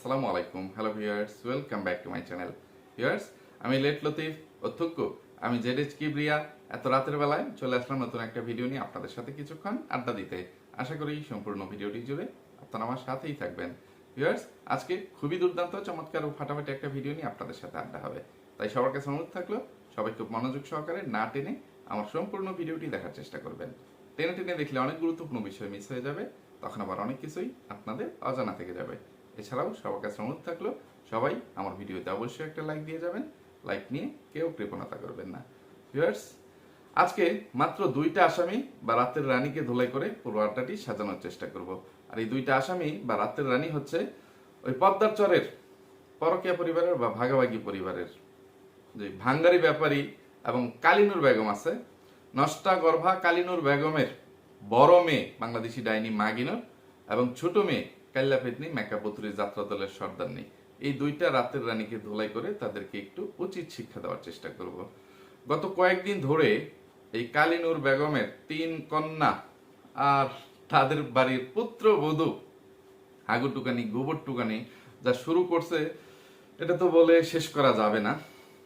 আসসালামু আলাইকুম। Hello viewers, welcome back to my channel. Viewers, আমি লেট লতিফ অধ্যক্ষ, আমি জেডএচ কিবরিয়া এত রাতের বেলায় চলে আসলাম নতুন একটা ভিডিও নিয়ে আপনাদের সাথে কিছুক্ষণ আড্ডা দিতে। আশা করি সম্পূর্ণ ভিডিওটি জুড়ে আপনারা আমার সাথেই থাকবেন। ভিউয়ার্স, আজকে খুবই দুর্দান্ত চমৎকার ও ফাটাফাটি একটা ভিডিও নিয়ে আপনাদের সাথে আড্ডা হবে। তাই সবার কাছে অনুরোধ থাকলো সবাই খুব মনোযোগ সহকারে না টেনে আমার সম্পূর্ণ ভিডিওটি দেখার চেষ্টা করবেন। টেনে টেনে দেখলে অনেক গুরুত্বপূর্ণ বিষয় মিস হয়ে যাবে, তখন আবার অনেক কিছুই আপনাদের অজানা থেকে যাবে। এছাড়াও সবার কাছে অনুরোধ থাকলো সবাই আমার ভিডিওতে অবশ্যই একটা লাইক দিয়ে যাবেন। লাইক নিয়ে কেউ কৃপণতা করবেন না। ভিউয়ার্স, আজকে মাত্র দুইটা আসামি বা রাতের রানীকে ধুলাই করে পুরো আড্ডাটি সাজানোর চেষ্টা করব। আর এই দুইটা আসামি বা রাতের রানী হচ্ছে ওই পদ্মার চরের পরকীয়া পরিবারের বা ভাগাভাগি পরিবারের যে ভাঙ্গারি ব্যাপারী এবং কালিনুর বেগম আছে, নষ্টা গর্ভা কালিনুর বেগমের বড় মেয়ে বাংলাদেশি ডাইনি মাগিনুর এবং ছোট মেয়ে কাল্লা পেতনি মেকাবতুরি যাত্রা দলের সর্দারনি। এই দুইটা রাতের রানীকে ধুলাই করে তাদেরকে একটু উচিত শিক্ষা দেওয়ার চেষ্টা করব। গত কয়েকদিন ধরে এই কালিনুর বেগমের 3 কন্যা আর তাদের বাড়ির পুত্র বধূ হাগুটুকানি গোবর টুকানি যা শুরু করছে এটা তো বলে শেষ করা যাবে না।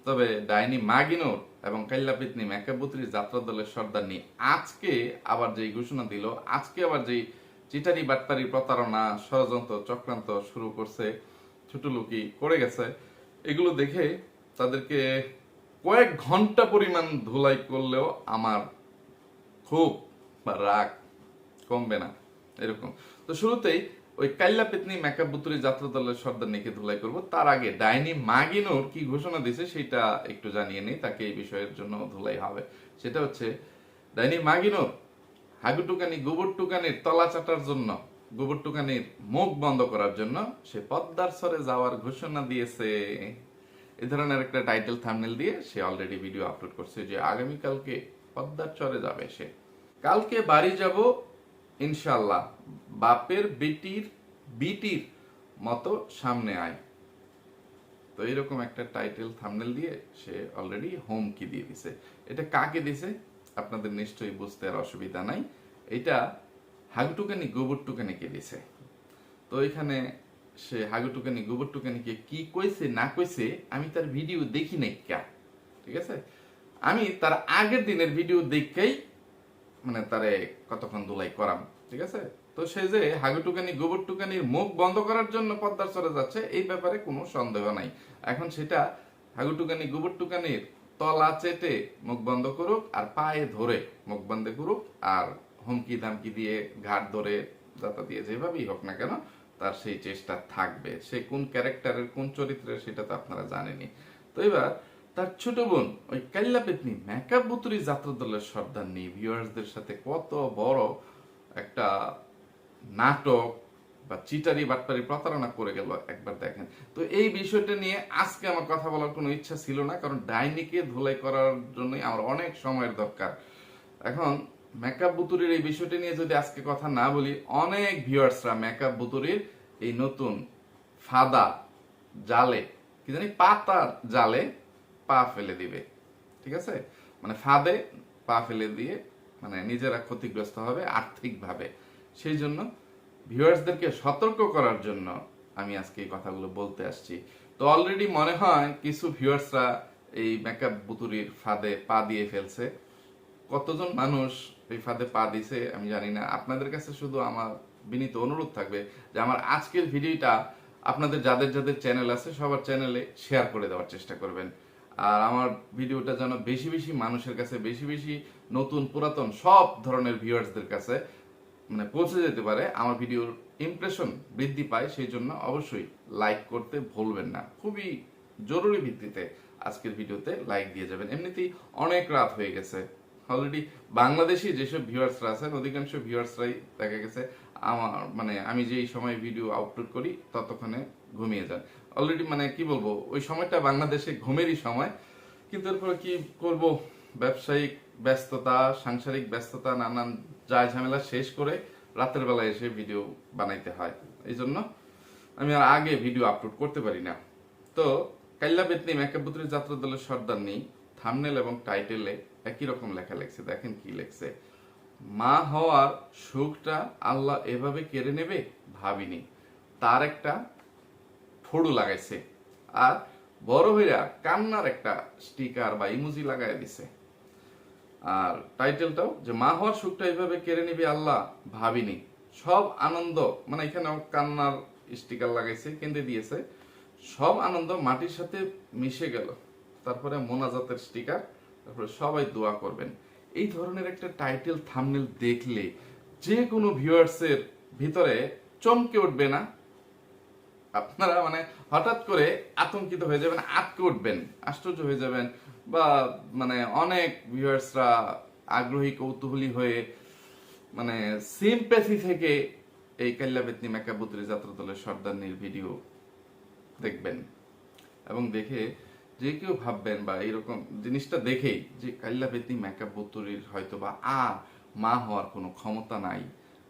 তবে ডাইনি মাগিনোর এবং কাল্লা পেতনি মেকাবতুরি যাত্রা দলের সর্দারনি আজকে আবার যেই ঘোষণা দিল, আজকে আবার যেই চিটারি বাটপারি প্রতারণা ষড়যন্ত্র চক্রান্ত শুরু করছে, ছোট লোকই করে গেছে, এগুলো দেখে তাদেরকে কয়েক ঘন্টা পরিমাণ ধুলাই করলেও আমার খুব বা রাগ কমবে না এরকম। তো শুরুতেই ওই কাল্লা পেতনি মেকাবতুরি যাত্রা দলের সর্দারনিকে ধুলাই করব। তার আগে ডাইনি মাগিনোর কি ঘোষণা দিয়েছে সেটা একটু জানিয়ে নেই, তাকে এই বিষয়ের জন্য ধুলাই হবে। সেটা হচ্ছে ডাইনি মাগিনোর হাগুটুকানি গোবর টুকানির তলা চাটার জন্য, গোবর টুকানির মুখ বন্ধ করার জন্য সে পদ্মার সরে যাওয়ার ঘোষণা দিয়েছে। এই ধরনের একটা টাইটেল থাম্বনেল দিয়ে সে অলরেডি ভিডিও আপলোড করছে যে আগামীকালকে পদ্মার চরে যাবে সে। কালকে বাড়ি যাব ইনশাল্লাহ, বাপের বেটির বিটির মতো সামনে আয়। তো এরকম একটা টাইটেল থাম্বনেল দিয়ে সে অলরেডি হুমকি দিয়ে দিছে। এটা কাকে দিছে আপনাদের নিশ্চয়ই বুঝতে আর অসুবিধা নাই। এটা হাগুটুকানি গোবর টুকানিকে দিছে। তো এখানে সে হাগুটুকানি গোবর টুকানিকে কি কইছে না কইছে আমি তার ভিডিও দেখি নাই কা, ঠিক আছে? আমি তার আগের দিনের ভিডিও দেখেই মানে তারে কতক্ষণ ধুলাই করাম, ঠিক আছে? তো সে যে হাগুটুকানি গোবর টুকানির মুখ বন্ধ করার জন্য পদ্মার চরে যাচ্ছে এই ব্যাপারে কোনো সন্দেহ নাই। এখন সেটা হাগুটুকানি গোবর টুকানির তলা চেটে মুখ বন্ধ করুক আর পায়ে ধরে মুখ বন্ধ করুক আর হুমকি ধামকি দিয়ে ঘাট ধরে যাতা দিয়ে যেভাবেই হোক না কেন তার সেই চেষ্টা থাকবে। সে কোন ক্যারেক্টারের কোন চরিত্রের সেটা তো আপনারা জানেনই। তো এবার তার ছোট বোন ওই কাল্লা পেতনি মেকাবতুরি যাত্রা দলের সর্দারনি ভিউয়ার্সদের সাথে কত বড় একটা নাটক বা চিটারি বাটপারি প্রতারণা করে গেল একবার দেখেন। তো এই বিষয়টা নিয়ে আজকে আমার কথা বলার কোনো ইচ্ছা ছিল না, কারণ ডাইনিকে ধুলাই করার জন্যই আমার অনেক সময়ের দরকার। এখন মেকআপ বুতুরির এই বিষয়টা নিয়ে যদি আজকে কথা না বলি, অনেক ভিউয়ার্সরা মেকআপ বুতুরির এই নতুন ফাদা জালে কি জানি পাতার জালে পা ফেলে দিবে, ঠিক আছে? মানে ফাঁদে পা ফেলে দিয়ে মানে নিজেরা ক্ষতিগ্রস্ত হবে আর্থিকভাবে। সেই জন্য ভিউয়ার্সদেরকে সতর্ক করার জন্য আমি আজকে এই কথাগুলো বলতে আসছি। তো অলরেডি মনে হয় কিছু ভিউয়ার্সরা এই মেকআপ বুতুরির ফাঁদে পা দিয়ে ফেলছে। কতজন মানুষ এই ফাঁদে পা দিছে আমি জানি না। আপনাদের কাছে শুধু আমার বিনীত অনুরোধ থাকবে যে আমার আজকের ভিডিওটা আপনাদের যাদের যাদের চ্যানেল আছে সবার চ্যানেলে শেয়ার করে দেওয়ার চেষ্টা করবেন। আর আমার ভিডিওটা যেন বেশি বেশি মানুষের কাছে, বেশি বেশি নতুন পুরাতন সব ধরনের ভিউয়ার্সদের কাছে মানে পৌঁছে যেতে পারে, আমার ভিডিওর ইমপ্রেশন বৃদ্ধি পায়। সেই জন্য অবশ্যই লাইক করতে ভুলবেন না। খুবই জরুরি ভিত্তিতে আজকের ভিডিওতে লাইক দিয়ে যাবেন। এমনিতেই অনেক রাত হয়ে গেছে। অলরেডি বাংলাদেশি যেসব ভিউয়ার্সরা আছেন অধিকাংশ ভিউয়ার্সরাই দেখা গেছে আমার মানে আমি যেই সময় ভিডিও আপলোড করি ততক্ষণে ঘুমিয়ে যান। অলরেডি মানে কি বলবো, ওই সময়টা বাংলাদেশে ঘুমেরই সময়। কিন্তু এরপরে কি করব, ব্যবসায়িক ব্যস্ততা, সাংসারিক ব্যস্ততা, নানান যায় ঝামেলা শেষ করে রাতের বেলায় এসে ভিডিও বানাইতে হয়। এই জন্য আমি আর আগে ভিডিও আপলোড করতে পারি না। তো কাল্লা পেতনি মেকাবতুরি যাত্রা দলের সর্দারনি থাম্বনেল এবং টাইটেলে একই রকম লেখা লেখছে। দেখেন কি লেখছে, মা হওয়ার সুখটা আল্লাহ এভাবে কেড়ে নেবে ভাবিনি। তার একটা ফড়ু লাগাইছে, আর বড় হইয়া কান্নার একটা স্টিকার বা ইমোজি লাগাই দিছে। আর টাইটেলটাও যে মা হওয়ার সুখটা এইভাবে কেড়ে নিবে আল্লাহ ভাবিনি। সব আনন্দ, মানে এখানে কান্নার স্টিকার লাগাইছে, কেঁদে দিয়েছে, সব আনন্দ মাটির সাথে মিশে গেল। তারপরে মোনাজাতের স্টিকার, তারপরে সবাই দোয়া করবেন। এই ধরনের একটা টাইটেল থাম্বনেল দেখলে যে কোনো ভিউয়ার্সের ভিতরে চমকে উঠবে না? আপনারা মানে হঠাৎ করে আতঙ্কিত হয়ে যাবেন, আটকে উঠবেন, আশ্চর্য হয়ে যাবেন, বা মানে অনেক ভিউয়ার্সরা আগ্রহী কৌতূহলী হয়ে মানে সিম্প্যাথি থেকে এই কাল্লা বেতনি মেকাবুতুরি যাত্রা দলের সর্দারনির ভিডিও দেখবেন, এবং দেখে যে কেউ ভাববেন বা এরকম জিনিসটা দেখেই যে কাল্লা বেতনি মেকাবুতুরির হয়তো বা আর মা হওয়ার কোনো ক্ষমতা নাই,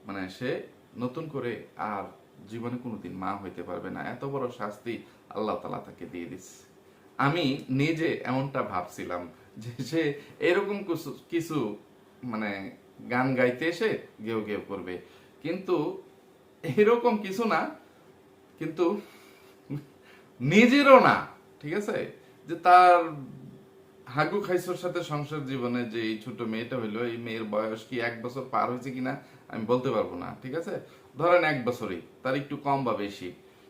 মানে সে নতুন করে আর জীবনে কোনোদিন মা হইতে পারবে না, এত বড় শাস্তি আল্লাহ তাআলা তাকে দিয়ে দিচ্ছে। আমি নিজে এমনটা ভাবছিলাম যে সে এরকম কিছু মানে গান গাইতে এসে গেও গেও করবে, কিন্তু এরকম কিছু না, কিন্তু নিজেরও না, ঠিক আছে, যে তার হাগু খাইসোর সাথে সংসার জীবনে যে এই ছোট মেয়েটা হইলো, এই মেয়ের বয়স কি 1 বছর পার হয়েছে কিনা আমি বলতে পারবো না, ঠিক আছে, ধরেন 1 বছরই, তার একটু কম বা বেশি।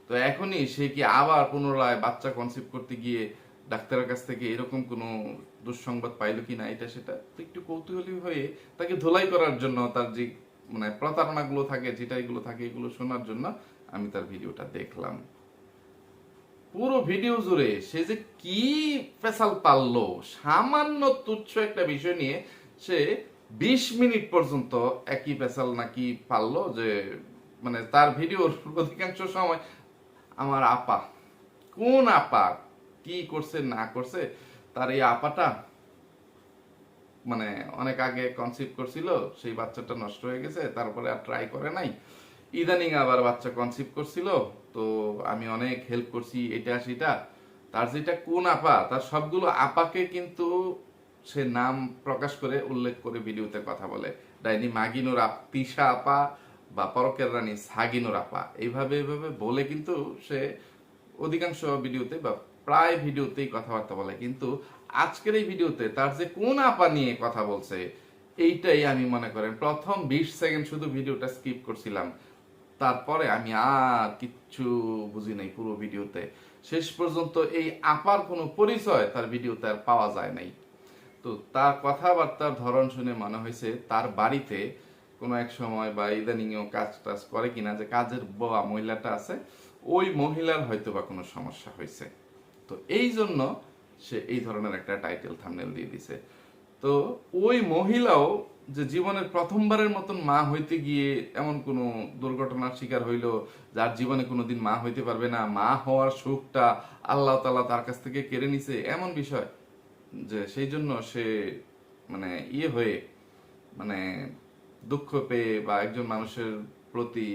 তো এখনই সে কি আবার পুনরায় বাচ্চা কনসিভ করতে গিয়ে ডাক্তারের কাছ থেকে এরকম কোনো দুঃসংবাদ পাইলো কিনা, এটা সেটা তো একটু কৌতূহলী হয়ে তাকে ধোলাই করার জন্য, তার যে মানে প্রতারণাগুলো থাকে, যেটা এগুলো থাকে, এগুলো শোনার জন্য আমি তার ভিডিওটা দেখলাম। পুরো ভিডিও জুড়ে সে যে কি ফেসাল পারলো, সামান্য তুচ্ছ একটা বিষয় নিয়ে সে 20 মিনিট পর্যন্ত একই ফেসাল নাকি পারলো, যে মানে তার ভিডিওর অধিকাংশ সময় আমার আপা, কোন আপা কি করছে না করছে, তার এই আপাটা মানে অনেক আগে কনসিভ করছিল, সেই বাচ্চাটা নষ্ট হয়ে গেছে, তারপরে আর ট্রাই করে নাই, ইদানিং আবার বাচ্চা কনসিভ করছিল, তো আমি অনেক হেল্প করছি, এটা সেটা। তার যেটা কোন আপা, তার সবগুলো আপাকে কিন্তু সে নাম প্রকাশ করে উল্লেখ করে ভিডিওতে কথা বলে, ডাইনি মাগিনুর তিশা আপা বা পরকের রানী সাগিনুর আপা, এইভাবে বলে কিন্তু সে অধিকাংশ ভিডিওতে বা প্রায় ভিডিওতেই কথাবার্তা বলে। কিন্তু আজকের এই ভিডিওতে তার যে কোন আপা নিয়ে কথা বলছে, এইটাই আমি মনে করেন প্রথম 20 সেকেন্ড শুধু ভিডিওটা স্কিপ করছিলাম, তারপরে আমি আর কিচ্ছু বুঝি নাই পুরো ভিডিওতে। শেষ পর্যন্ত এই আপার কোনো পরিচয় তার ভিডিওতে আর পাওয়া যায় নাই। তো তার কথাবার্তার ধরন শুনে মনে হয়েছে তার বাড়িতে কোনো এক সময় বা ইদানিংও কাজ টাজ করে কিনা, যে কাজের বয়া মহিলাটা আছে, ওই মহিলার হয়তো বা কোনো সমস্যা হয়েছে, তো এই জন্য সে এই ধরনের একটা টাইটেল থাম্বনেল দিয়ে দিছে। তো ওই মহিলাও যে জীবনের প্রথমবারের মতন মা হইতে গিয়ে এমন কোন দুর্ঘটনার শিকার হইলো, যার জীবনে কোনোদিন মা হইতে পারবে না, মা হওয়ার সুখটা আল্লাহ তাআলা তার কাছ থেকে কেড়ে নিছে, এমন বিষয়, যে সেই জন্য সে মানে হয়ে মানে দুঃখ পেয়ে বা একজন মানুষের প্রতি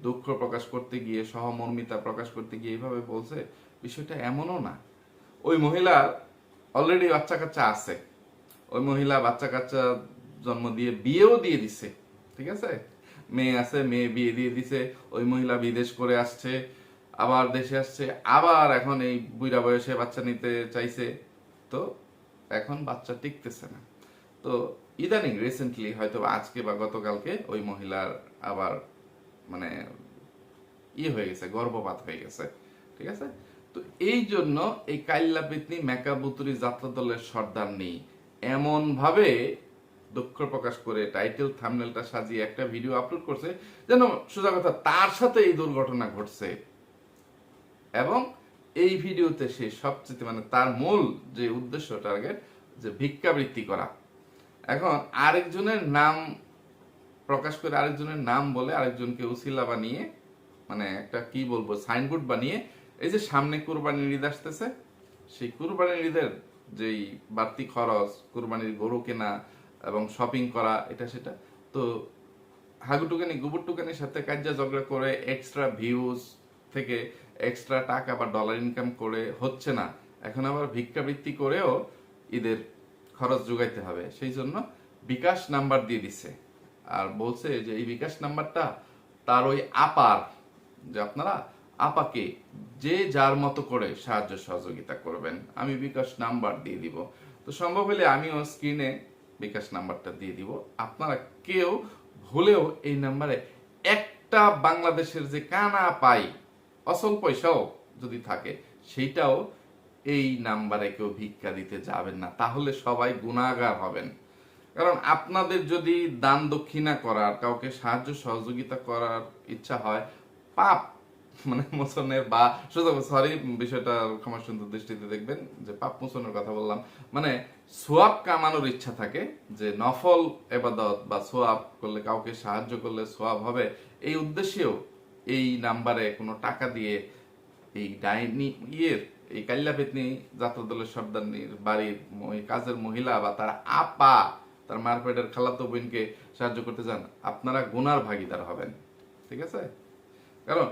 দুঃখ প্রকাশ করতে গিয়ে, সহমর্মিতা প্রকাশ করতে গিয়ে এইভাবে বলছে, বিষয়টা এমনও না। ওই মহিলার অলরেডি বাচ্চা কাচ্চা আছে, ওই মহিলা বাচ্চা কাচ্চা জন্ম দিয়ে বিয়েও দিয়ে দিছে, ঠিক আছে, মেয়ে আছে, মেয়ে বিয়ে দিয়ে দিছে, ওই মহিলা বিদেশ করে আসছে, আবার দেশে আসছে, আবার এখন এই বুড়া বয়সে বাচ্চা নিতে চাইছে, তো এখন বাচ্চা টিকতেছে না। তো ইদানিং রিসেন্টলি হয়তো আজকে বা গতকালকে ওই মহিলার আবার মানে হয়ে গেছে, গর্ভপাত হয়ে গেছে, ঠিক আছে। তো এই জন্য এই কাইল্লা পেতনি মেকাবুতুরি যাত্রা দলের সর্দার নেই এমন ভাবে দুঃখ প্রকাশ করে টাইটেল থাম্বনেলটা সাজিয়ে একটা ভিডিও আপলোড করছে, যেন সোজা কথা তার সাথে এই দুর্ঘটনা ঘটছে। এবং এই ভিডিওতে সে সবচেয়ে মানে তার মূল যে উদ্দেশ্য, টার্গেট, যে ভিক্ষাবৃত্তি করা। এখন আরেকজনের নাম প্রকাশ করে, আরেকজনের নাম বলে, আরেকজনকে উসিলা বানিয়ে, মানে একটা কি বলবো সাইনবোর্ড বানিয়ে, এই যে সামনে কুরবানির ঈদ আসতেছে, সেই কুরবানির ঈদের যেই বাড়তি খরচ, কুরবানির গরু কেনা এবং শপিং করা, এটা সেটা, তো হাগুটুকানি গোবরটুকানির সাথে কাজা ঝগড়া করে এক্সট্রা ভিউজ থেকে এক্সট্রা টাকা বা ডলার ইনকাম করে হচ্ছে না, এখন আবার ভিক্ষাবৃত্তি করেও ঈদের খরচ যোগাইতে হবে, সেই জন্য বিকাশ নাম্বার দিয়ে দিছে। আর বলছে যে এই বিকাশ নাম্বারটা তার ওই আপার, যে আপনারা আপাকে যে যার মতো করে সাহায্য সহযোগিতা করবেন। আমি বিকাশ নাম্বার দিয়ে দিব, তো সম্ভব হলে আমিও স্ক্রিনে বিকাশ নাম্বারটা দিয়ে দিব। আপনারা কেউ ভুলেও এই নাম্বারে একটা বাংলাদেশের যে কানা পাই অসল পয়সাও যদি থাকে সেইটাও এই নাম্বারে কেউ ভিক্ষা দিতে যাবেন না, তাহলে সবাই গুনাহগার হবেন। কারণ আপনাদের যদি দান দক্ষিণা করার, কাউকে সাহায্য সহযোগিতা করার ইচ্ছা হয়, পাপ মানে মোচনের বা সরি বিষয়টা ক্ষমা সুন্দর দৃষ্টিতে দেখবেন যে পাপ মোচনের কথা বললাম, মানে সোয়াব কামানোর ইচ্ছা থাকে, যে নফল এবাদত বা সোয়াব করলে, কাউকে সাহায্য করলে সোয়াব হবে, এই উদ্দেশ্যেও এই নাম্বারে কোনো টাকা দিয়ে এই ডাইনি এই কাল্লা পেতনি যাত্রা দলের সর্দারনির বাড়ির কাজের মহিলা বা তার আপা, তার মার পেটের খালাতো বোনকে সাহায্য করতে যান, আপনারা গুনার ভাগীদার হবেন। ঠিক আছে? কারণ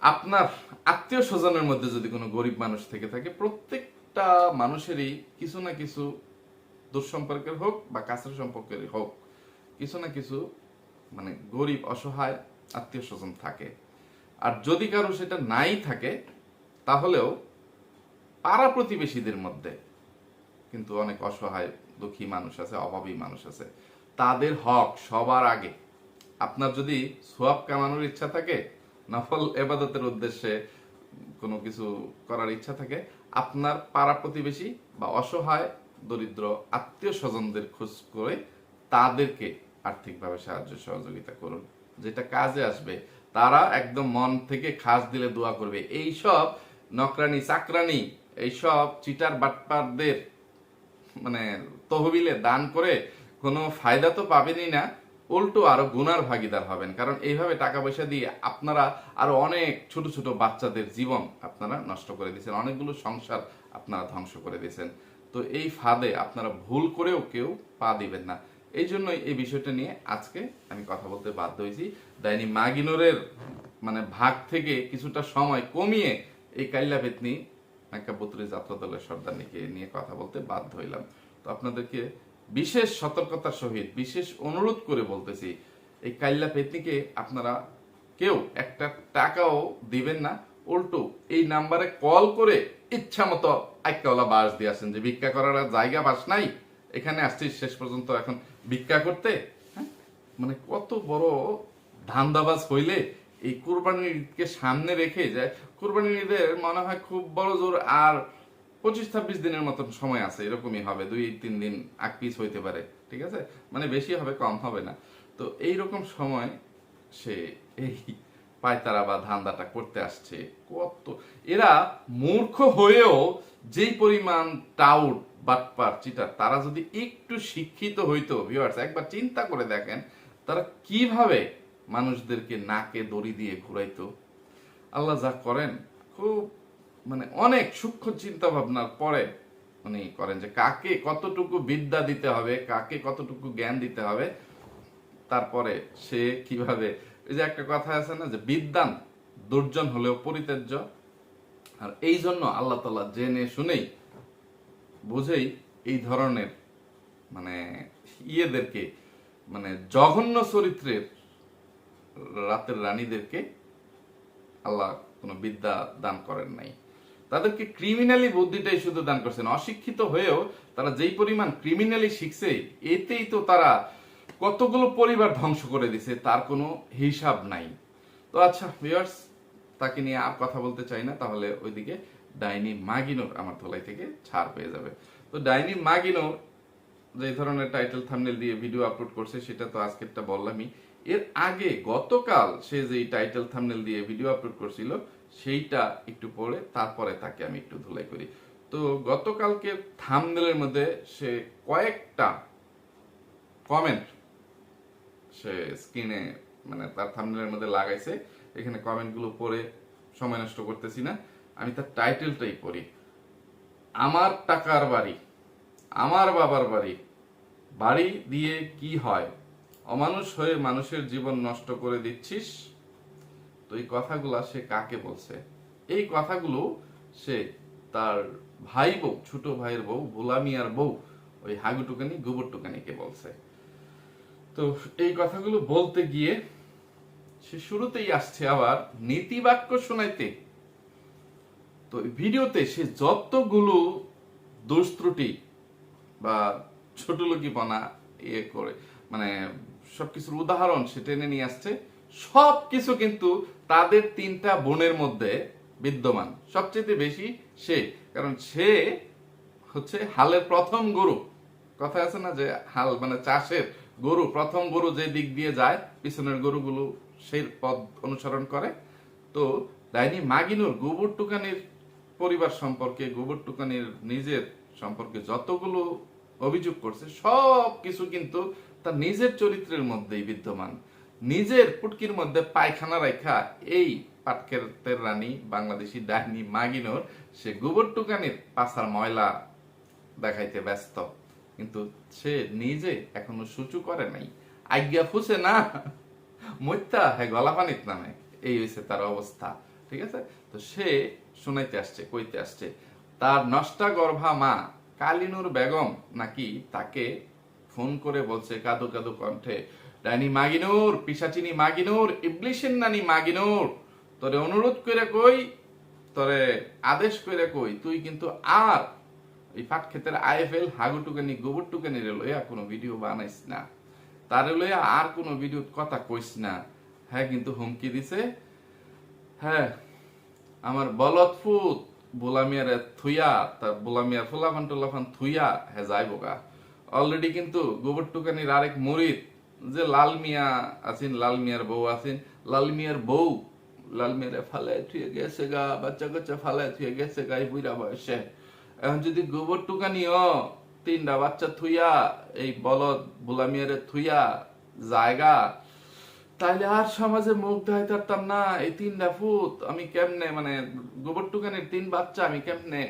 আপনার আত্মীয় স্বজনের মধ্যে যদি কোনো গরিব মানুষ থেকে থাকে, প্রত্যেকটা মানুষেরই কিছু না কিছু দুঃসম্পর্কের হোক বা কাছের সম্পর্কের হোক, কিছু না কিছু মানে গরিব অসহায় আত্মীয় স্বজন থাকে। আর যদি কারো সেটা নাই থাকে, তাহলেও পাড়া প্রতিবেশীদের মধ্যে কিন্তু অনেক অসহায় দুঃখী মানুষ আছে, অভাবী মানুষ আছে। তাদের হক সবার আগে। আপনার যদি সোয়াব কামানোর ইচ্ছা থাকে, নফল এবাদতের উদ্দেশ্যে কোনো কিছু করার ইচ্ছা থাকে, আপনার পাড়া প্রতিবেশী বা অসহায় দরিদ্র আত্মীয় স্বজনদের খোঁজ করে তাদেরকে আর্থিকভাবে সাহায্য সহযোগিতা করুন, যেটা কাজে আসবে। তারা একদম মন থেকে খাস দিলে দোয়া করবে। এইসব নকরানি চাকরানি, এইসব চিটার বাটপারদের মানে তহবিলে দান করে কোনো ফায়দা তো পাবেনই না, উল্টো আরো গুনার ভাগীদার হবেন। কারণ এইভাবে টাকা পয়সা দিয়ে আপনারা আরো অনেক ছোট ছোট বাচ্চাদের জীবন আপনারা নষ্ট করে দিয়েছেন, অনেকগুলো সংসার আপনারা ধ্বংস করে দিয়েছেন। তো এই ফাঁদে আপনারা ভুল করেও কেউ পা দিবেন না। এই জন্যই এই বিষয়টা নিয়ে আজকে আমি কথা বলতে বাধ্য হয়েছি। ডাইনি মাগিনোরের মানে ভাগ থেকে কিছুটা সময় কমিয়ে এই কাইল্লা পেতনি মেকাবুতরি যাত্রা দলের সর্দারনিকে নিয়ে কথা বলতে বাধ্য হইলাম। তো আপনাদেরকে বিশেষ সতর্কতার সহিত বিশেষ অনুরোধ করে বলতেছি, এই কাইল্লা পেতনিকে আপনারা কেউ একটা টাকাও দিবেন না, উল্টো এই নাম্বারে কল করে ইচ্ছা মতো আইকাওয়ালা বাস দিয়ে আসেন, যে ভিক্ষা করার জায়গা বাস নাই, এখানে আসছিস শেষ পর্যন্ত এখন ভিক্ষা করতে। হ্যাঁ, মানে কত বড় ধান্দাবাজ হইলে এই কুরবানির ঈদকে সামনে রেখে যায়। কুরবানির ঈদের মনে হয় খুব বড় জোর আর 25-26 দিনের মতন সময় আছে, এরকমই হবে, 2-3 দিন আগ পিছ হইতে পারে। ঠিক আছে, মানে বেশি হবে কম হবে না। তো এইরকম সময় সে এই পায়তারা বা ধান্দাটা করতে আসছে। কত এরা মূর্খ হয়েও যেই পরিমাণ টাউট বাটপার চিটার, তারা যদি একটু শিক্ষিত হইতো, ভিউয়ার্স একবার চিন্তা করে দেখেন তারা কিভাবে মানুষদেরকে নাকে দড়ি দিয়ে ঘুরাইতো। আল্লাহ যা করেন খুব মানে অনেক সূক্ষ্ম চিন্তা ভাবনার পরে উনি করেন, যে কাকে কতটুকু বিদ্যা দিতে হবে, কাকে কতটুকু জ্ঞান দিতে হবে, তারপরে সে কিভাবে। এই যে একটা কথা আছে না, যে বিদ্যান দুর্জন হলেও পরিত্যাজ্য। আর এই জন্য আল্লাহ তাআলা জেনে শুনেই বুঝেই এই ধরনের মানে ইয়েদেরকে, মানে জঘন্য চরিত্রের রাতের রানীদেরকে আল্লাহ কোনো বিদ্যা দান করেন নাই, তাদেরকে ক্রিমিনালি বুদ্ধিটাই শুধু দান করছেন। অশিক্ষিত হয়েও তারা যেই পরিমাণ ক্রিমিনালি শিখছে, এতেই তো তারা কতগুলো পরিবার ধ্বংস করে দিছে, তার কোনো হিসাব নাই। তো আচ্ছা ভিউয়ার্স, তাকে নিয়ে আর কথা বলতে চাই না, তাহলে ওইদিকে ডাইনি মাগিনোর আমার ধোলাই থেকে ছাড় পেয়ে যাবে। তো ডাইনি মাগিনোর যে ধরনের টাইটেল থাম্বনেল দিয়ে ভিডিও আপলোড করছে, সেটা তো আজকেরটা বললামই। এর আগে গতকাল সে যে টাইটেল থাম্বনেল দিয়ে ভিডিও আপলোড করছিল, সেইটা একটু পরে তারপরে তাকে আমি একটু ধুলাই করি। তো গতকালকে থাম্বনেলের মধ্যে সে কয়েকটা কমেন্ট সে স্ক্রিনে মানে তার থাম্বনেলের মধ্যে লাগাইছে। এখানে কমেন্টগুলো পড়ে সময় নষ্ট করতেছি না, আমি তার টাইটেলটাই পড়ি। আমার টাকার বাড়ি, আমার বাবার বাড়ি, বাড়ি দিয়ে কি হয়, অমানুষ হয়ে মানুষের জীবন নষ্ট করে দিচ্ছিস। তো এই কথাগুলা সে কাকে বলছে? এই কথাগুলো সে তার ভাই বউ, ছোট ভাইয়ের বউ, ভোলা মিয়ার বউ, ওই হাগু টুকানি গোবর টুকানিকে বলছে। তো এই কথাগুলো বলতে গিয়ে সে শুরুতেই আসছে আবার নীতি বাক্য শোনাইতে। তো ভিডিওতে সে যতগুলো দোষ ত্রুটি বা ছোট লোকিপনা ইয়ে করে মানে সবকিছুর উদাহরণ সে টেনে নিয়ে আসছে, সবকিছু কিন্তু তাদের 3টা বোনের মধ্যে বিদ্যমান। সবচেয়ে বেশি সে, কারণ সে হচ্ছে হালের প্রথম গরু। কথা আছে না যে হাল মানে চাষের গরু, প্রথম গরু যে দিক দিয়ে যায় পিছনের গরুগুলো সেই পথ অনুসরণ করে। তো ডাইনি মাগিনুর গোবর টুকানির পরিবার সম্পর্কে, গোবর টুকানির নিজের সম্পর্কে যতগুলো অভিযোগ করছে সব কিছু কিন্তু তার নিজের চরিত্রের মধ্যেই বিদ্যমান। নিজের পুটকির মধ্যে পায়খানা রাখা এই পাটকের রানী বাংলাদেশি ডাইনি মাগিনুর সে গোবর টুকানির পাছার ময়লা দেখাইতে ব্যস্ত, কিন্তু সে নিজে এখনো সূচু করে নাই, আজ্ঞা ফুসে না মত্যা হ্যাঁ গলা পানিত নামে, এই হয়েছে তার অবস্থা। ঠিক আছে, তো সে শুনাইতে আসছে, কইতে আসছে তার নষ্টা গর্ভা মা কালিনুর বেগম নাকি তাকে ফোন করে বলছে কাদো কাদো কণ্ঠে, ডাইনি মাগিনুর, পিশাচিনী মাগিনুর, ইবলিশের নানি মাগিনুর, তোরে অনুরোধ করে কই, তোরে আদেশ করে কই, তুই কিন্তু আর এই পাট ক্ষেতের আইএফএল হাগুটুকানি গোবর টুকানি লইয়া কোনো ভিডিও বানাইস না, তারে লইয়া আর কোনো ভিডিও কথা কইস না। হ্যাঁ কিন্তু হুমকি দিছে, হ্যাঁ আমার বলদফুত বোলামিয়ার থুইয়া, তার বোলামিয়ার ফোলাফান টোলাফান থুইয়া হ্যাঁ যাইবো গা। অলরেডি কিন্তু গোবর টুকানির আরেক মরিদ যে লাল মিয়া আছেন, লাল মিয়ার বউ আছেন, লাল মিয়ার বউ লাল মিয়ারে ফালায় থুয়ে গেছে গা, বাচ্চা কাচ্চা ফালায় থুয়ে গেছে গা এই বুড়া বয়সে। এখন যদি গোবর টুকানিও 3টা বাচ্চা থুইয়া এই বলদ বোলামিয়ারে থুইয়া জায়গা, তাইলে আর সমাজে মুখ দেখাইতে পারতাম না। এই 3টা ফুত আমি কেমনে মানে গোবর টুকানির 3 বাচ্চা আমি কেমনে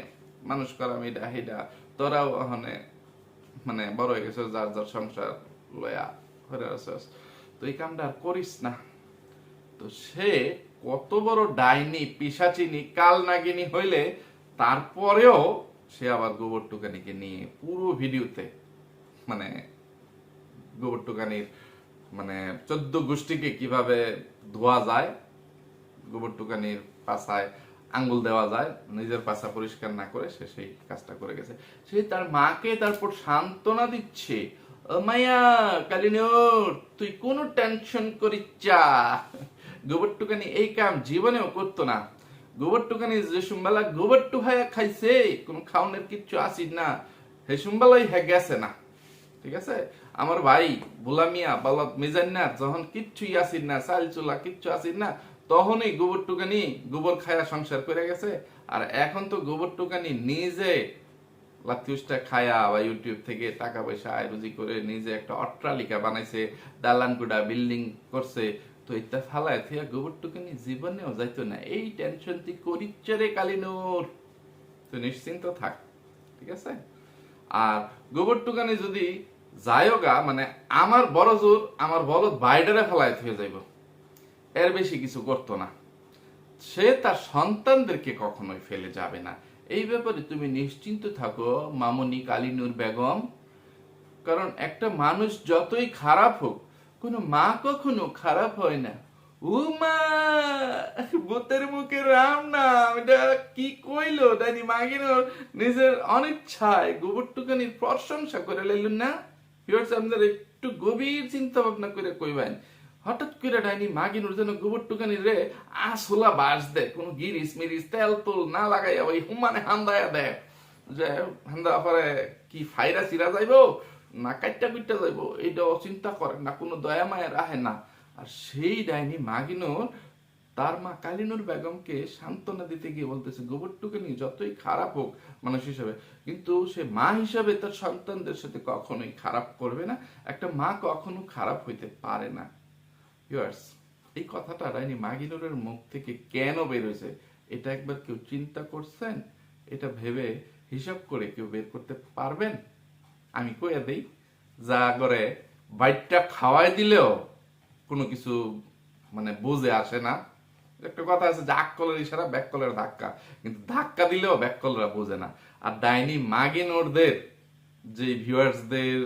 মানুষ করাম, এটা হেডা তোরাও মানে বড় হয়ে গেছে, যার যার সংসার লয়া ঘরে আসস, তো এই কামটা আর করিস না। তো সে কত বড় ডাইনি পিশাচিনী কাল নাগিনী হইলে তারপরেও সে আবার গোবর টুকানিকে নিয়ে পুরো ভিডিওতে মানে গোবর টুকানির মানে 14 গোষ্ঠীকে কিভাবে ধোয়া যায়, গোবর টুকানির পাছায় আঙ্গুল দেওয়া যায়, নিজের পাছা পরিষ্কার না করে সে সেই কাজটা করে গেছে। সে তার মাকে তারপর সান্ত্বনা দিচ্ছে, ও মায়া কালিনুর তুই কোনো টেনশন করিস চা, গোবর টুকানি এই কাম জীবনেও করতো না। গোবর টুকানি যে সুম্বালা গোবর টুহায়া খাইছে, কোন খাওনের কিচ্ছু আসিস না, হে সুম্বালাই হ্যাঁ গেছে না। ঠিক আছে, আমার ভাই বুলামিয়া বলদ মিজান্নার যখন কিচ্ছুই আসিস না, চাল চুলা কিচ্ছু আসিস না, তখনই গোবর টুকানি গোবর খায়া সংসার করে গেছে। আর এখন তো গোবর টুকানি নিজে লাথিউসটা খায়া বা ইউটিউব থেকে টাকা পয়সা আয় রুজি করে নিজে একটা অট্টালিকা বানাইছে, দালানকুডা বিল্ডিং করছে। তো এটা ফালায় থিয়া গোবর টুকানি জীবনেও যাইতো না। এই টেনশন তুই করিচ্ছ রে কালিনুর, তুই নিশ্চিন্ত থাক। ঠিক আছে, আর গোবর টুকানি যদি যায়গা মানে আমার বড় জোর আমার বলদ বাইডারে ফেলায় হয়ে যাইব, এর বেশি কিছু করতো না। সে তার সন্তানদেরকে কখনোই ফেলে যাবে না, এই ব্যাপারে তুমি নিশ্চিন্ত থাকো মামনি কালিনুর বেগম। কারণ একটা মানুষ যতই খারাপ হোক, কোনো মা কখনো খারাপ হয় না। ও মা ভূতের মুখে রাম নাম, এটা কি কইলো ডাইনি মাগিনুর নিজের অনিচ্ছায় গোবর টুকানির প্রশংসা করে লাইলেন না। আপনার একটু গভীর চিন্তা ভাবনা করে কইবেন, হঠাৎ করে ডাইনি মাগিনুর যেন গোবর টুকানি রে আসলা বাস দেয়, কোনো গিরিস মিরিস তেল তুল না লাগাইয়া ওই হুমানে হান্দায়া দেয়, যে হান্দা পরে কি ফাইরা চিরা যাইবো না কাইটা কুইটা যাইবো, এইটাও চিন্তা করে না, কোনো দয়া মায়ের আহে না। আর সেই ডাইনি মাগিনুর তার মা কালিনুর বেগমকে সান্ত্বনা দিতে গিয়ে বলতেছে গোবর টুকানি যতই খারাপ হোক মানুষ হিসাবে, কিন্তু সে মা হিসাবে তার সন্তানদের সাথে কখনোই খারাপ করবে না, একটা মা কখনো খারাপ হইতে পারে না। ভিউয়ার্স, এই কথাটা ডাইনি মাগিনুরের মুখ থেকে কেন বের হয়েছে এটা একবার কেউ চিন্তা করছেন? এটা ভেবে হিসাব করে কেউ বের করতে পারবেন? আমি কইয়া দেই, যা করে বাইটটা খাওয়াই দিলেও কোনো কিছু মানে বুঝে আসে না। একটা কথা আছে যে আকলের ইশারা ব্যাককলের ধাক্কা, কিন্তু ধাক্কা দিলেও ব্যাককলরা বোঝে না। আর ডাইনি মাগিনুরদের যে ভিউয়ার্সদের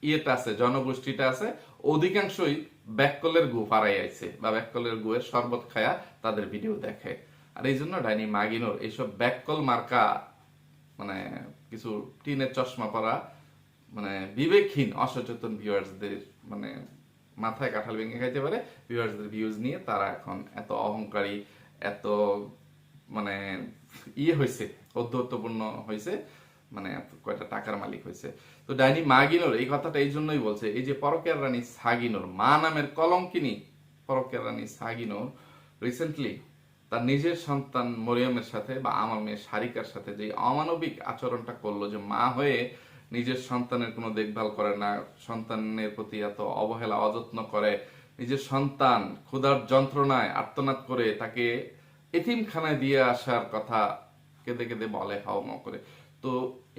ইয়েটা আছে, জনগোষ্ঠীটা আছে, অধিকাংশই ব্যাককলের গু ফারাই আইছে বা ব্যাককলের গুয়ের শরবত খায়া তাদের ভিডিও দেখে। আর এই জন্য ডাইনি মাগিনোর এইসব ব্যাককল মার্কা মানে কিছু টিনের চশমা পরা মানে বিবেকহীন অসচেতন ভিউয়ার্সদের মানে মাথায় কাঁঠাল ভেঙে খাইতে পারে ভিউয়ার্সদের ভিউজ নিয়ে তারা এখন এত অহংকারী, এত মানে হয়েছে, ঔদ্ধত্যপূর্ণ হয়েছে, মানে কয়টা টাকার মালিক হয়েছে। তো ডাইনি মাগিনোর এই কথাটা এই জন্যই বলছে, এই যে পরকের রানী সাগিনোর মা নামের কলঙ্কিনী পরকের রানী সাগিনোর রিসেন্টলি তার নিজের সন্তান মরিয়মের সাথে বা আমার মেয়ে সারিকার সাথে যে অমানবিক আচরণটা করলো, যে মা হয়ে নিজের সন্তানের কোনো দেখভাল করে না, সন্তানের প্রতি এত অবহেলা অযত্ন করে, নিজের সন্তান ক্ষুধার যন্ত্রণায় আর্তনাদ করে তাকে এতিমখানায় দিয়ে আসার কথা কেঁদে কেঁদে বলে হাওয়া করে। তো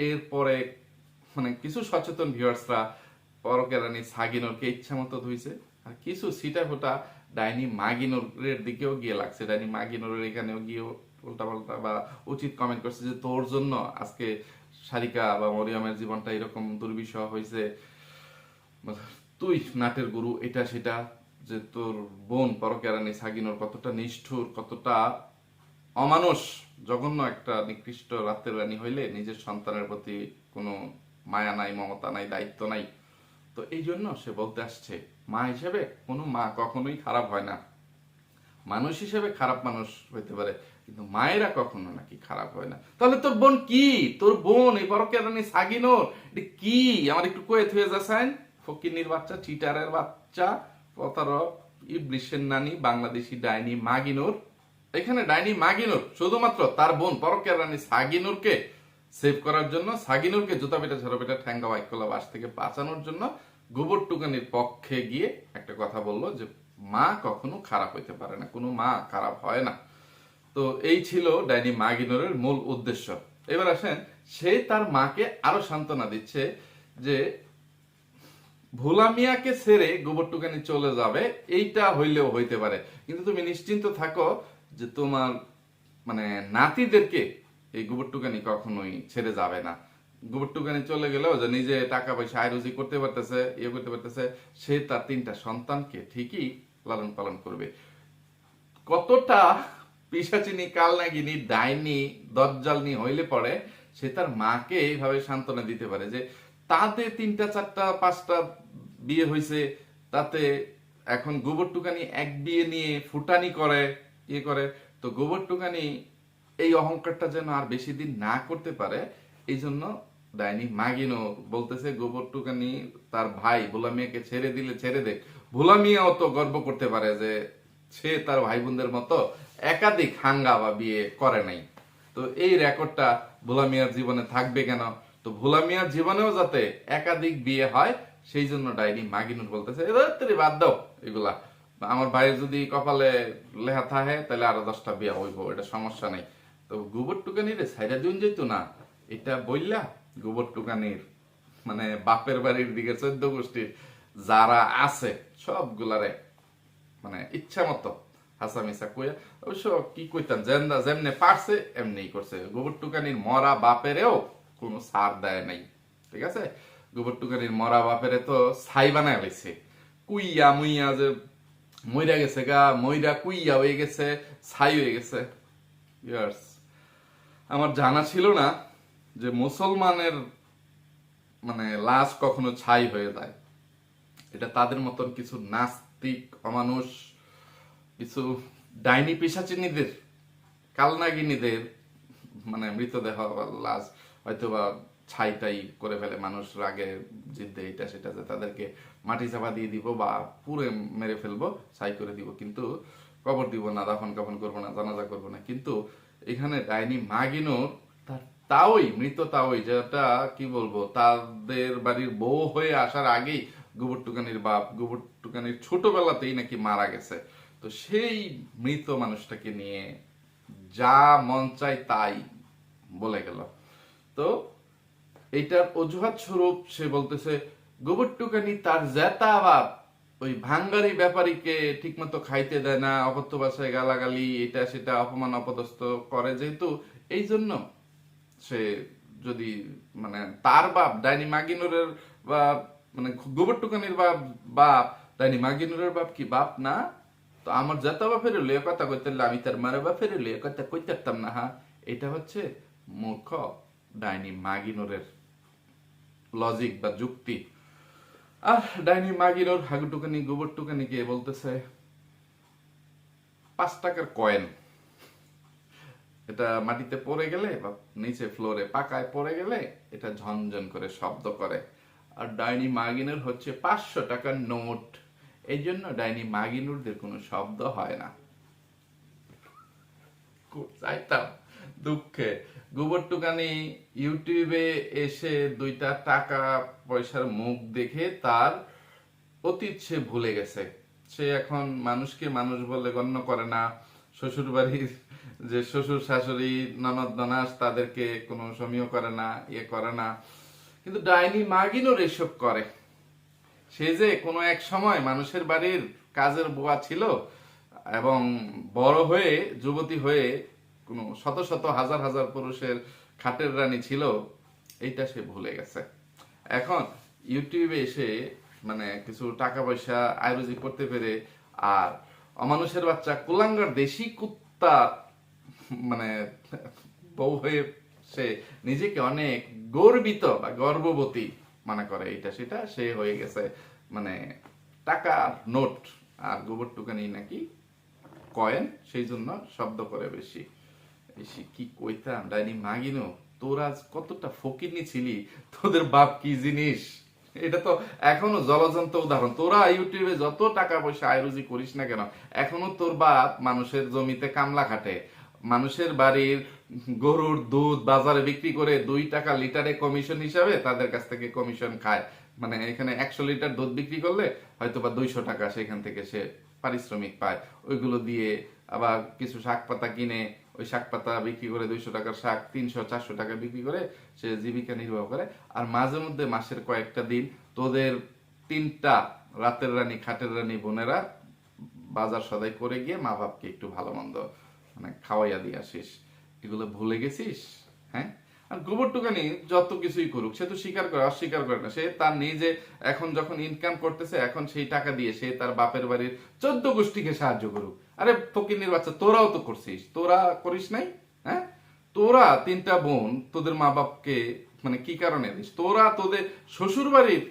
এরপরে মানে কিছু সচেতন ভিউয়ার্সরা পরকের রানী সাগিনোরকে ইচ্ছা মতো ধুইছে, আর কিছু সিটা ফোটা ডাইনি মাগিনোরের দিকেও গিয়ে লাগছে, ডাইনি মাগিনোরের এখানেও গিয়ে উল্টা পাল্টা বা উচিত কমেন্ট করছে যে তোর জন্য আজকে সারিকা বা মরিয়মের জীবনটা এরকম দুর্বিষহ হয়েছে, তুই নাটের গুরু এটা সেটা, যে তোর বোন পরকের রানী সাগিনোর কতটা নিষ্ঠুর, কতটা অমানুষ, জঘন্য একটা নিকৃষ্ট রাতের রানী হইলে নিজের সন্তানের প্রতি কোনো মায়া নাই, মমতা নাই, দায়িত্ব নাই। তো এই জন্য সে বলতে আসছে মা হিসেবে কোনো মা কখনোই খারাপ হয় না, মানুষ হিসেবে খারাপ মানুষ হইতে পারে কিন্তু মায়েরা কখনো নাকি খারাপ হয় না। তাহলে তোর বোন কি, তোর বোন এই পরকের রানী সাগিনোর কি আমার একটু কয়ে থুয়ে যাচ্ছেন, ফকিন্নির বাচ্চা, চিটারের বাচ্চা, প্রতারক, ইবলিশের নানি, বাংলাদেশি ডাইনি মাগিনোর। এখানে ডাইনি মাগিনোর শুধুমাত্র তার বোন পরকের রানী সাগিনুরকে সেভ করার জন্য, সাগিনুরকে জুতা পেটা ঝাড়া পেটা ঠ্যাঙ্গা বাইকলা বাস থেকে বাঁচানোর জন্য গোবর টুকানির পক্ষে গিয়ে একটা কথা বললো যে মা কখনো খারাপ হইতে পারে না, কোনো মা খারাপ হয় না। তো এই ছিল ডাইনি মাগিনোরের মূল উদ্দেশ্য। এবার আসেন, সে তার মাকে আরো সান্ত্বনা দিচ্ছে যে ভোলা মিয়াকে ছেড়ে গোবর টুকানি চলে যাবে, এইটা হইলেও হইতে পারে, কিন্তু তুমি নিশ্চিন্ত থাকো যে তোমার মানে নাতিদেরকে এই গোবর টুকানি কখনোই ছেড়ে যাবে না। গোবর টুকানি চলে গেলেও যে নিজে টাকা পয়সা আয় রুজি করতে পারতেছে, করতে পারতেছে, সে তার 3টা সন্তানকে ঠিকই লালন পালন করবে। কতটা পিশাচিনী, কালনাগিনী, ডাইনি, দজ্জালনি হইলে পরে সে তার মাকে এইভাবে সান্ত্বনা দিতে পারে যে তাতে 3টা 4টা 5টা বিয়ে হয়েছে, তাতে এখন গোবর টুকানি এক বিয়ে নিয়ে ফুটানি করে করে। তো গোবর টুকানি এই অহংকারটা যেন আর বেশি দিন না করতে পারে, এই জন্য ডাইনি মাগিনো বলতেছে গোবর টুকানি তার ভাই ভোলা মিয়াকে ছেড়ে দিলে ছেড়ে দে, ভোলা মিয়াও তো গর্ব করতে পারে যে সে তার ভাই বোনদের মতো একাধিক হাঙ্গা বা বিয়ে করে নাই। তো এই রেকর্ডটা ভোলা মিয়ার জীবনে থাকবে কেন? তো ভোলা মিয়ার জীবনেও যাতে একাধিক বিয়ে হয় সেই জন্য ডাইনি মাগিনুর বলতেছে এদের বাদ দাও এগুলা, আমার ভাইয়ের যদি কপালে লেখা থাকে তাহলে আরো 10টা বিয়ে হইব, এটা সমস্যা নাই। তো গোবর টুকানির সাইডা দিন যেত না, এটা বললা গোবর টুকানির মানে বাপের বাড়ির দিকে 14 গোষ্ঠীর যারা আছে সবগুলারে মানে ইচ্ছা মতো হাসামিসা কইয়া, অবশ্য কি কইতাম যেমনে পারছে এমনি করছে। গোবর টুকানির মরা বাপেরেও কোনো সার দেয় নাই, ঠিক আছে? গোবর টুকানির মরা বাপেরে তো ছাই বানায় লইছে, কুইয়া মুইয়া যে মইরা গেছে গা, মইরা কুইয়া হয়ে গেছে, ছাই হয়ে গেছে। ইয়ার্স, আমার জানা ছিল না যে মুসলমানের মানে লাশ কখনো ছাই হয়ে যায়। এটা তাদের মতন কিছু নাস্তিক অমানুষ, কিছু ডাইনি পিশাচিনীদের, কালনাগিনীদের মানে মৃতদেহ লাশ হয়তোবা ছাইটাই করে ফেলে, মানুষ রাগে জিদ্দে এটা সেটা যে তাদেরকে মাটি চাপা দিয়ে দিব বা পুরে মেরে ফেলবো, ছাই করে দিব, কিন্তু কবর দিব না, দাফন কাফন করবো না, জানাজা করবো না। কিন্তু এখানে ডাইনি মাগিনোর তাওই মৃত, তাওই যেটা কি বলবো, তাদের বাড়ির বউ হয়ে আসার আগেই গোবর টুকানির বাপ গোবর টুকানির ছোটবেলাতেই নাকি মারা গেছে। তো সেই মৃত মানুষটাকে নিয়ে যা মন চাই তাই বলে গেল। তো এইটার অজুহাত স্বরূপ সে বলতেছে গোবর টুকানি তার জেতা বাপ ওই ভাঙ্গারি ব্যাপারীকে ঠিকমতো খাইতে দেয় না, অপত্য ভাষায় গালাগালি এটা সেটা অপমান অপদস্থ করে, যেহেতু এই জন্য সে যদি মানে তার বাপ ডাইনি মাগিনুরের বা মানে গোবর টুকানির বাপ ডাইনি মাগিনুরের বাপ কি বাপ না? তো আমার যত বাপের লিয়ে কথা কইতে আমি তার মারে বাপের লিয়ে কথা কইতাম না। হ্যাঁ, এটা হচ্ছে মূর্খ ডাইনি মাগিনোরের লজিক বা যুক্তি। আর ডাইনি মাগিনোর হাগুটুকানি গোবরটুকানি গিয়ে বলতেছে 5 টাকার কয়েন, এটা মাটিতে পড়ে গেলে বা নিচে ফ্লোরে পাকায় পড়ে গেলে এটা ঝনঝন করে শব্দ করে। আর ডাইনি মাগিনুর হচ্ছে 500 টাকার নোট, এই জন্য ডাইনি মাগিনুরদের কোনো শব্দ হয় না। চাইতাম দুঃখে গোবরটুকানি ইউটিউবে এসে 2টা টাকা পয়সার মুখ দেখে তার অতীত সে ভুলে গেছে। সে এখন মানুষকে মানুষ বলে গণ্য করে না। শ্বশুর বাড়ির যে শ্বশুর শাশুড়ি ননদ ননাস তাদেরকে কোনো সমীহ করে না, ইয়ে করে না। কিন্তু ডাইনি মাগিনোর এসব করে। সে যে কোনো এক সময় মানুষের বাড়ির কাজের বুয়া ছিল এবং বড় হয়ে যুবতী হয়ে কোনো শত শত হাজার হাজার পুরুষের খাটের রানী ছিল, এইটা সে ভুলে গেছে। এখন ইউটিউবে এসে মানে কিছু টাকা পয়সা আয়রুজি করতে পেরে আর অমানুষের বাচ্চা কুলাঙ্গার দেশি কুত্তা মানে বউ হয়ে সে নিজেকে অনেক গর্বিত বা গর্ববতী মনে করে, এটা সেটা সে হয়ে গেছে মানে টাকা নোট আর গোবরটুকানি নাকি কয়েন, সেই জন্য শব্দ করে বেশি। কি কইতাম ডাইনি মাগিনো, তোরা কতটা ফকিরনি ছিলি, তোদের বাপ কি জিনিস, এটা তো এখনো জলজন্ত উদাহরণ। তোরা ইউটিউবে যত টাকা পয়সা আয়রুজি করিস না কেন, এখনো তোর বাপ মানুষের জমিতে কামলা খাটে, মানুষের বাড়ির গরুর দুধ বাজারে বিক্রি করে 2 টাকা লিটারে কমিশন হিসাবে তাদের কাছ থেকে কমিশন খায়। মানে এখানে 100 লিটার দুধ বিক্রি করলে হয়তো বা 200 টাকা সেখান থেকে সে পারিশ্রমিক পায়। ওইগুলো দিয়ে আবার কিছু শাক পাতা কিনে ওই শাক পাতা বিক্রি করে 200 টাকার শাক 300-400 টাকা বিক্রি করে সে জীবিকা নির্বাহ করে। আর মাঝে মধ্যে মাসের কয়েকটা দিন তোদের 3টা রাতের রানী খাটের রানী বোনেরা বাজার সদাই করে গিয়ে মা বাপকে একটু ভালো মন্দ মানে খাওয়াইয়া দিয়ে আসিস। এগুলো ভুলে গেছিস? হ্যাঁ। আর গোবরটুকানি যত কিছুই করুক সে তো স্বীকার করে, অস্বীকার করে না। সে তার নিজে এখন যখন ইনকাম করতেছে এখন সেই টাকা দিয়ে সে তার বাপের বাড়ির 14 গোষ্ঠীকে সাহায্য করুক। আরে ফকিন্নির বাচ্চা, তোরাও তো করছিস, তোরা করিস নাই? হ্যাঁ, তোরা 3টা বোন তোদের মা বাপকে মানে কি কারণে দিস? তোরা তোদের শ্বশুর বাড়ির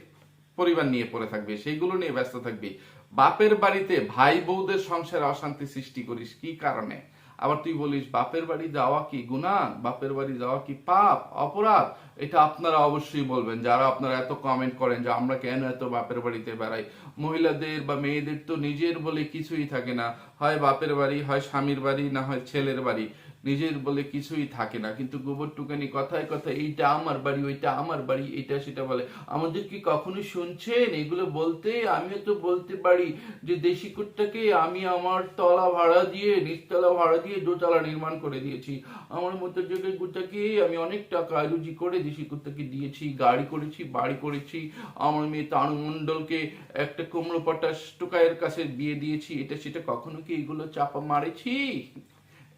পরিবার নিয়ে পড়ে থাকবি, সেইগুলো নিয়ে ব্যস্ত থাকবি। বাপের বাড়িতে ভাই বউদের সংসারে অশান্তি সৃষ্টি করিস কি কারণে? আবার তুই বলিস বাপের বাড়ি যাওয়া কি গুনাহ, বাপের বাড়ি যাওয়া কি পাপ, অপরাধ? এটা আপনারা অবশ্যই বলবেন যারা আপনারা এত কমেন্ট করেন যে আমরা কেন এত বাপের বাড়িতে বেড়াই। মহিলাদের বা মেয়েদের তো নিজের বলে কিছুই থাকে না, হয় বাপের বাড়ি, হয় স্বামীর বাড়ি, না হয় ছেলের বাড়ি, নিজের বলে কিছুই থাকে না। কিন্তু গোবরটুকানি কথায় কথায় এইটা আমার বাড়ি, ওইটা আমার বাড়ি, এটা সেটা বলে। আমাদের কি কখনো শুনছেন এগুলো বলতে? আমিও তো বলতে পারি যে দেশি কুত্তাকে আমি আমার তলা ভাড়া দিয়ে, নিচতলা ভাড়া দিয়ে 2 তলা নির্মাণ করে দিয়েছি। আমার মতো জায়গায় কুত্তাকে আমি অনেক টাকা রুজি করে দেশি কুত্তাকে দিয়েছি, গাড়ি করেছি, বাড়ি করেছি। আমার মেয়ে তানু মণ্ডলকে একটা কুমড়ো পটাশ টোকাইয়ের কাছে বিয়ে দিয়েছি, এটা সেটা। কখনো কি এগুলো চাপা মারেছি?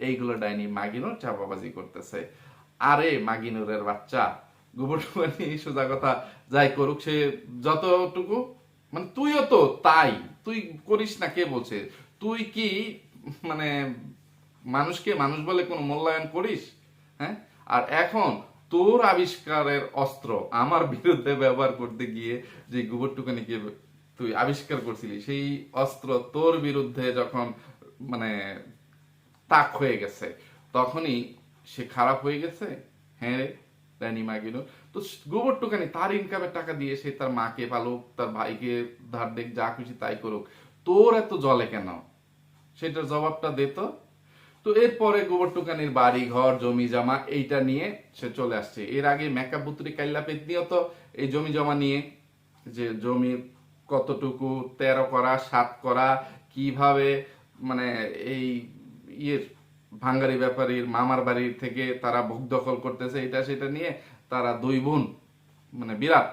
এইগুলো ডাইনি মাগিনুর চাপাবাজি করতেছে। আরে মাগিনুরের বাচ্চা, গোবরটুকানি সোজা কথা যাই করুক, সে যতটুকু মানে তুইও তো তাই, তুই করিস না কে বলছে? তুই কি মানে মানুষকে মানুষ বলে কোনো মূল্যায়ন করিস? হ্যাঁ, আর এখন তোর আবিষ্কারের অস্ত্র আমার বিরুদ্ধে ব্যবহার করতে গিয়ে যে গোবরটুকানিকে তুই আবিষ্কার করছিলি, সেই অস্ত্র তোর বিরুদ্ধে যখন মানে তাক হয়ে গেছে তখনই সে খারাপ হয়ে গেছে। হ্যাঁ রে ডাইনি মাগিনুর, তো গোবরটুকানি তার ইনকামের টাকা দিয়ে সে তার মাকে পালুক, তার ভাইকে ধার দেখ, যা খুশি তাই করুক, তোর এত জলে কেন? সেটার জবাবটা দে তো। তো এরপরে গোবরটুকানির বাড়ি ঘর জমি জমা এইটা নিয়ে সে চলে আসছে। এর আগে মেকআপ বুতুরি কাইল্লা পেতনিও তো এই জমি জমা নিয়ে, যে জমির কতটুকু 13 করা 7 করা কিভাবে মানে এই ইয়ের ভাঙ্গারি ব্যাপারীর মামার বাড়ির থেকে তারা ভোগ দখল করতেছে, এটা সেটা নিয়ে তারা 2 বোন মানে বিরাট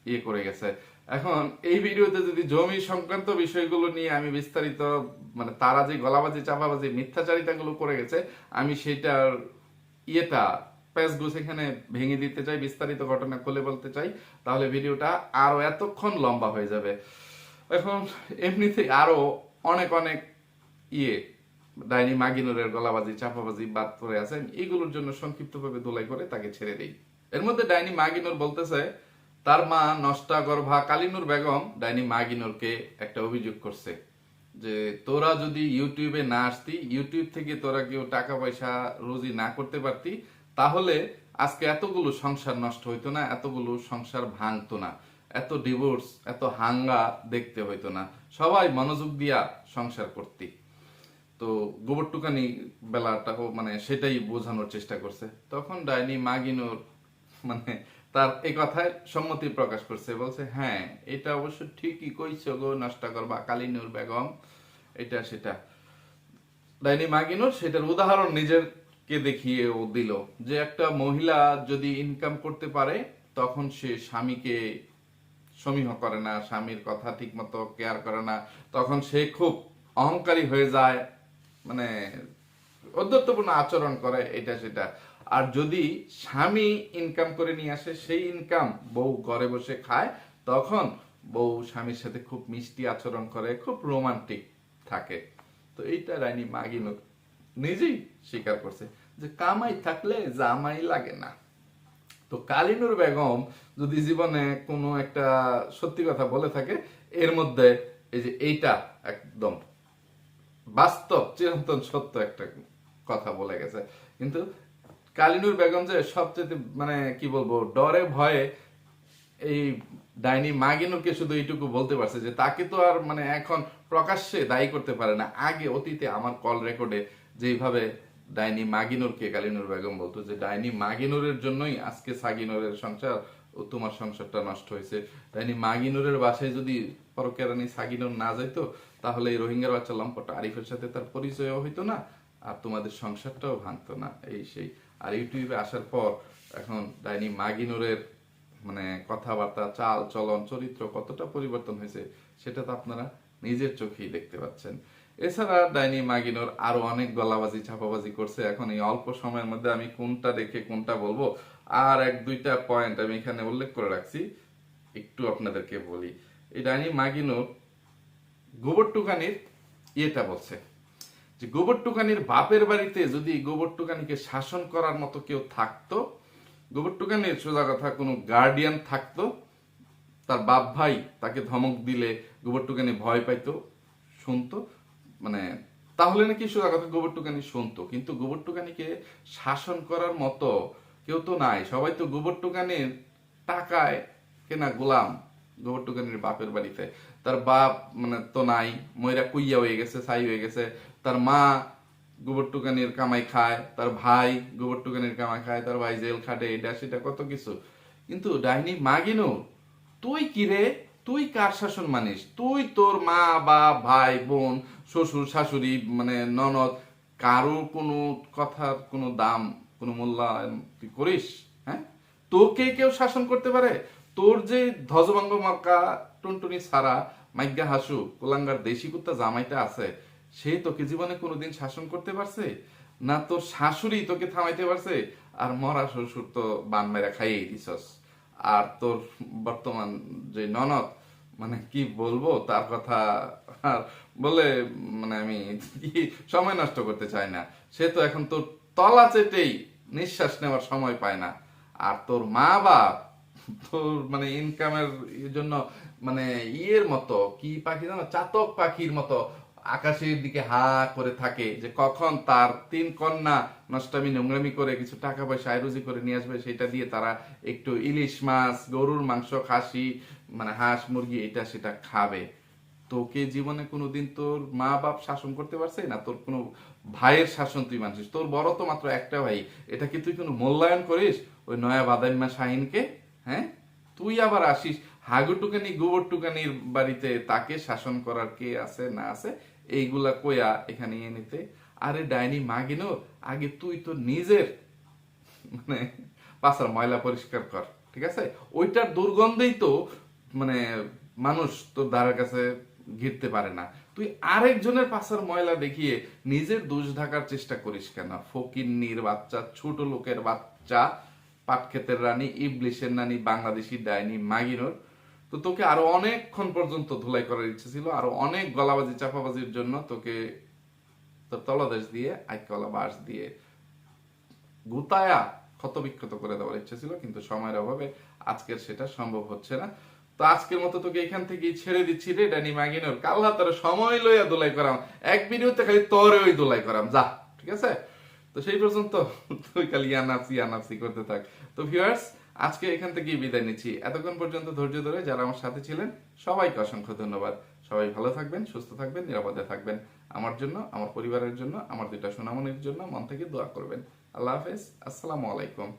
ইয়ে করে গেছে। এখন এই ভিডিওতে যদি জমি সংক্রান্ত বিষয়গুলো নিয়ে আমি বিস্তারিত মানে তারা যে গলাবাজি চাপাবাজি মিথ্যাচারিতাগুলো করে গেছে আমি সেটার ইয়েটা পেজগুলো এখানে ভেঙে দিতে চাই, বিস্তারিত ঘটনা খুলে বলতে চাই, তাহলে ভিডিওটা আরো এতক্ষণ লম্বা হয়ে যাবে। এখন এমনিতেই আরো অনেক অনেক ইয়ে ডাইনি মাগিনুরের গলাবাজি চাপাবাজি বাদ পড়ে আছে, এগুলোর জন্য সংক্ষিপ্তভাবে ধুলাই করে তাকে ছেড়ে দেই। এর মধ্যে ডাইনি মাগিনুর বলতেছে তার মা নষ্টা গর্ভা কালিনুর বেগম ডাইনি মাগিনুরকে একটা অভিযোগ করছে যে তোরা যদি ইউটিউবে না আসতি, ইউটিউব থেকে তোরা কেউ টাকা পয়সা রুজি না করতে পারতি, তাহলে আজকে এতগুলো সংসার নষ্ট হইতো না, এতগুলো সংসার ভাঙতো না, এত ডিভোর্স এত হাঙ্গা দেখতে হইতো না, সবাই মনোযোগ দিয়া সংসার করতি। তো গোবরটুকানি বেলাটাও মানে সেটাই বোঝানোর চেষ্টা করছে। তখন ডাইনি মাগিনুর মানে তার এই কথায় সম্মতি প্রকাশ করছে, বলছে হ্যাঁ এটা অবশ্য ঠিকই কইছো গো নষ্টা করবা কালিনুর বেগম, এটা সেটা। ডাইনি মাগিনুর সেটার উদাহরণ নিজেরকে দেখিয়ে ও দিল যে একটা মহিলা যদি ইনকাম করতে পারে তখন সে স্বামীকে সমীহ করে না, স্বামীর কথা ঠিক মতো কেয়ার করে না, তখন সে খুব অহংকারী হয়ে যায়, মানে ঔদ্ধত্যপূর্ণ আচরণ করে এটা সেটা। আর যদি স্বামী ইনকাম করে নিয়ে আসে, সেই ইনকাম বউ ঘরে বসে খায়, তখন বউ স্বামীর সাথে খুব মিষ্টি আচরণ করে, খুব রোমান্টিক থাকে। তো এইটা রানী মাগিনুর নিজেই স্বীকার করছে যে কামাই থাকলে জামাই লাগে না। তো কালিনুর বেগম যদি জীবনে কোনো একটা সত্যি কথা বলে থাকে, এর মধ্যে এই যে এইটা একদম বাস্তব চিরন্তন সত্য একটা কথা বলে গেছে। কিন্তু কালিনুর বেগম যে সবচেয়ে মানে কি বলবো ডরে ভয়ে এই ডাইনি মাগিনুরকে শুধু এইটুকু বলতে পারছে যে তাকে তো আর মানে এখন প্রকাশ্যে দায়ী করতে পারে না। আগে অতীতে আমার কল রেকর্ডে যেভাবে ডাইনি মাগিনুরকে কালিনুর বেগম বলতো যে ডাইনি মাগিনুরের জন্যই আজকে সাগিনুরের সংসার ও তোমার সংসারটা নষ্ট হয়েছে, ডাইনি মাগিনুরের বাসায় যদি পরকীয়া রানী সাগিনুর না যাইতো তাহলে এই রোহিঙ্গার বাচ্চা লম্পট আরিফের সাথে তার পরিচয়ও হইতো না, আর তোমাদের সংসারটাও ভাঙতো না, এই সেই। আর ইউটিউবে আসার পর এখন ডাইনি মাগিনুরের মানে কথাবার্তা চাল চলন চরিত্র কতটা পরিবর্তন হয়েছে সেটা তো আপনারা নিজের চোখেই দেখতে পাচ্ছেন। এছাড়া ডাইনি মাগিনুর আরো অনেক গলাবাজি ছাপাবাজি করছে। এখন এই অল্প সময়ের মধ্যে আমি কোনটা দেখে কোনটা বলবো, আর এক দুইটা পয়েন্ট আমি এখানে উল্লেখ করে রাখছি, একটু আপনাদেরকে বলি। এই ডাইনি মাগিনুর গোবরটুকানির ইয়েটা বলছে যে গোবরটুকানির বাপের বাড়িতে যদি গোবরটুকানিকে শাসন করার মতো কেউ থাকতো, গোবরটুকানির সোজা কথা কোনো গার্ডিয়ান থাকতো, তার বাপ ভাই তাকে ধমক দিলে গোবরটুকানি ভয় পাইতো, শুনতো, মানে তাহলে নাকি সোজা কথা গোবরটুকানি শুনতো। কিন্তু গোবরটুকানিকে শাসন করার মতো কেউ তো নাই, সবাই তো গোবরটুকানির টাকায় কেনা গোলাম। গোবরটুকানির বাপের বাড়িতে তার বাপ মানে তো নাই, ময়রা কুইয়া হয়ে গেছে, ছাই হয়ে গেছে, তার মা গোবরটুকানির কামাই খায়, তার ভাই গোবরটুকানির কামাই খায়, তার ভাই জেল খাটে, এটা সেটা কত কিছু। কিন্তু ডাইনি মাগিনু তুই কি রে, তুই কার শাসন মানিস? তুই তোর মা বা ভাই বোন শ্বশুর শাশুড়ি মানে ননদ কারো কোনো কথার কোনো দাম কোনো মূল্যায়ন তুই করিস? হ্যাঁ, তোকে কেউ শাসন করতে পারে? তোর যে ধ্বজভঙ্গ মার্কা টুনটুনি ছাড়া মাইগা হাসু কোলাঙ্গার দেশি কুত্তা জামাইটা আছে, সে তোকে জীবনে কোনোদিন শাসন করতে পারছে না? তোর শাশুড়ি তোকে থামাইতে পারছে? আর মরা শ্বশুর তো বান মেরা খাইয়েই দিছস। আর তোর বর্তমান যে ননদ মানে কি বলবো তার কথা আর বলে মানে আমি সময় নষ্ট করতে চাই না। সে তো এখন তোর তলা চেটেই নিঃশ্বাস নেওয়ার সময় পায় না। আর তোর মা বাপ তোর মানে ইনকামের জন্য মানে ইয়ের মতো কি পাখি জানো, চাতক পাখির মতো আকাশের দিকে হা করে থাকে যে কখন তার তিন কন্যা নষ্টামি নোংরামি করে কিছু টাকা পয়সা আয়রুজি করে নিয়ে আসবে, সেটা দিয়ে তারা একটু ইলিশ মাছ গরুর মাংস খাসি মানে হাঁস মুরগি এটা সেটা খাবে। তোকে জীবনে কোনোদিন তোর মা বাপ শাসন করতে পারছে না? তোর কোনো ভাইয়ের শাসন তুই মানছিস? তোর বড় তো মাত্র একটা ভাই, এটা কি তুই কোনো মূল্যায়ন করিস ওই নয়া বাদাইমা শাহিনকে? হ্যাঁ, তুই আবার আসিস হাগুটুকানি গোবরটুকানির বাড়িতে, তাকে শাসন করার কে আছে না আছে এইগুলা কইয়া এখানে নিতে। আরে ডাইনি মাগিনো, আগে তুই তো নিজের মানে পাছার ময়লা পরিষ্কার কর, ঠিক আছে? ওইটার দুর্গন্ধেই তো মানে মানুষ তোর দ্বারের কাছে ঘিরতে পারে না। তুই আরেকজনের পাছার ময়লা দেখিয়ে নিজের দোষ ঢাকার চেষ্টা করিস কেন? ফকিন্নির বাচ্চা, ছোট লোকের বাচ্চা, পাটক্ষেতের রানী, ইবলিশের নানি, বাংলাদেশি ডাইনি মাগিনোর। তো তোকে আরো অনেকক্ষণ পর্যন্ত ধুলাই করার ইচ্ছে ছিল, আরো অনেক গলাবাজি চাপাবাজির জন্য তোকে তোর তলদেশ দিয়ে আইকলা বাঁশ দিয়ে গুতায়া ক্ষত বিক্ষত করে দেওয়ার ইচ্ছে ছিল, কিন্তু সময়ের অভাবে আজকের সেটা সম্ভব হচ্ছে না। তো আজকের মতো তোকে এখান থেকেই ছেড়ে দিচ্ছি রে ডানি মাগিনোর। কাল তোর সময় লইয়া দোলাই করাম, এক ভিডিওতে খালি তোরে ওই দোলাই করাম, যা, ঠিক আছে? তো সেই পর্যন্ত তুই খালি ইয়ানাফসি করতে থাক। তো ভিউয়ার্স, আজকে এখান থেকেই বিদায় নিচ্ছি। এতক্ষণ পর্যন্ত ধৈর্য ধরে যারা আমার সাথে ছিলেন সবাইকে অসংখ্য ধন্যবাদ। সবাই ভালো থাকবেন, সুস্থ থাকবেন, নিরাপদে থাকবেন। আমার জন্য, আমার পরিবারের জন্য, আমার দুইটা সোনামণির জন্য মন থেকে দোয়া করবেন। আল্লাহ হাফেজ, আসসালামু আলাইকুম।